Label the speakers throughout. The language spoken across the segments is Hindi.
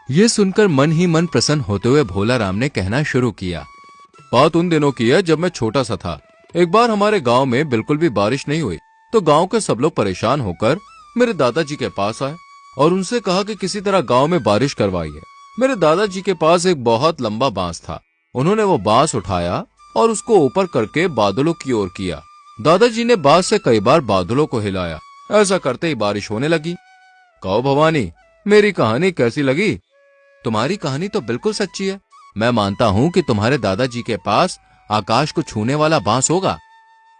Speaker 1: ये सुनकर मन ही मन प्रसन्न होते हुए भोला राम ने कहना शुरू किया। बात उन दिनों की है जब मैं छोटा सा था। एक बार हमारे गांव में बिल्कुल भी बारिश नहीं हुई, तो गांव के सब लोग परेशान होकर मेरे दादाजी के पास आए और उनसे कहा कि किसी तरह गांव में बारिश करवाइए। मेरे दादाजी के पास एक बहुत लंबा बांस था। उन्होंने वो बांस उठाया और उसको ऊपर करके बादलों की ओर किया। दादाजी ने बांस से कई बार बादलों को हिलाया। ऐसा करते ही बारिश होने लगी। कहो भवानी, मेरी कहानी कैसी लगी? तुम्हारी कहानी तो बिल्कुल सच्ची है। मैं मानता हूँ कि तुम्हारे दादाजी के पास आकाश को छूने वाला बांस होगा।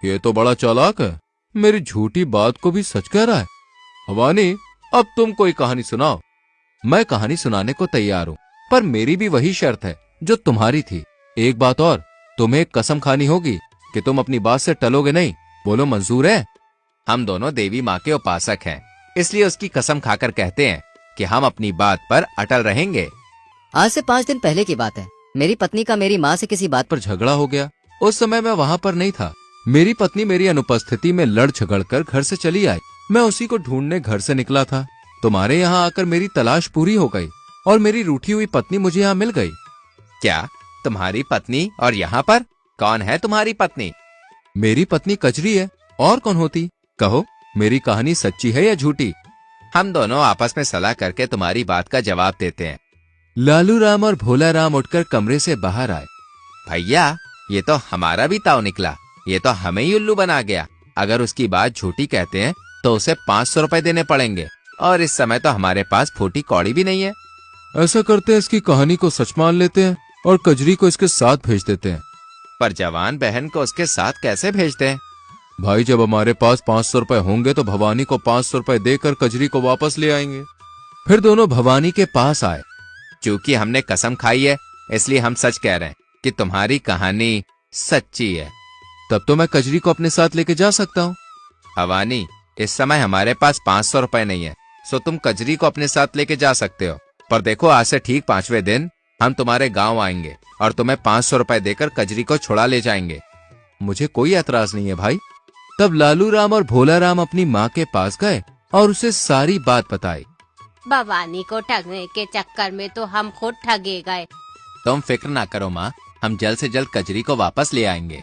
Speaker 1: ये तो बड़ा चालाक है, मेरी झूठी बात को भी सच कह रहा है। भवानी, अब तुम कोई कहानी सुनाओ। मैं कहानी सुनाने को तैयार हूँ, पर मेरी भी वही शर्त है जो तुम्हारी थी। एक बात और, तुम्हें एक कसम खानी होगी कि तुम अपनी बात से टलोगे नहीं। बोलो, मंजूर है?
Speaker 2: हम दोनों देवी माँ के उपासक हैं, इसलिए उसकी कसम खाकर कहते हैं कि हम अपनी बात पर अटल रहेंगे।
Speaker 3: आज से 5 दिन पहले की बात है। मेरी पत्नी का मेरी माँ से किसी बात
Speaker 1: पर झगड़ा हो गया। उस समय मैं वहाँ पर नहीं था। मेरी पत्नी मेरी अनुपस्थिति में लड़ झगड़ कर घर से चली आई। मैं उसी को ढूंढने घर से निकला था। तुम्हारे यहाँ आकर मेरी तलाश पूरी हो गई और मेरी रूठी हुई पत्नी मुझे यहाँ मिल गई।
Speaker 2: क्या तुम्हारी पत्नी? और यहाँ पर कौन है तुम्हारी पत्नी?
Speaker 1: मेरी पत्नी कजरी है, और कौन होती? कहो, मेरी कहानी सच्ची है या झूठी?
Speaker 2: हम दोनों आपस में सलाह करके तुम्हारी बात का जवाब देते हैं।
Speaker 1: लालू राम और भोला राम उठकर कमरे से बाहर आए।
Speaker 2: भैया, ये तो हमारा भी ताव निकला। ये तो हमें ही उल्लू बना गया। अगर उसकी बात झूठी कहते हैं तो उसे 500 रुपए देने पड़ेंगे, और इस समय तो हमारे पास फूटी कौड़ी भी नहीं है।
Speaker 1: ऐसा करते हैं, इसकी कहानी को सच मान लेते हैं और कजरी को इसके साथ भेज देते हैं।
Speaker 2: पर जवान बहन को उसके साथ कैसे भेजते हैं?
Speaker 1: भाई, जब हमारे पास 500 रुपए होंगे तो भवानी को 500 रुपए देकर कजरी को वापस ले आएंगे। फिर दोनों भवानी के पास आए।
Speaker 2: चूंकि हमने कसम खाई है, इसलिए हम सच कह रहे हैं कि तुम्हारी कहानी सच्ची है।
Speaker 1: तब तो मैं कजरी को अपने साथ लेके जा सकता हूँ।
Speaker 2: भवानी, इस समय हमारे पास 500 रुपए नहीं है, सो तुम कजरी को अपने साथ लेके जा सकते हो। पर देखो, आज से ठीक 5वें दिन हम तुम्हारे गांव आएंगे और तुम्हें 500 रुपए देकर कजरी को छुड़ा ले जाएंगे।
Speaker 1: मुझे कोई एतराज नहीं है भाई। तब लालू राम और भोला राम अपनी माँ के पास गए और उसे सारी बात बताई।
Speaker 4: भवानी को ठगने के चक्कर में तो हम खुद ठगे गए।
Speaker 2: तुम फिक्र ना करो माँ, हम जल्द से जल्द कजरी को वापस ले आएंगे।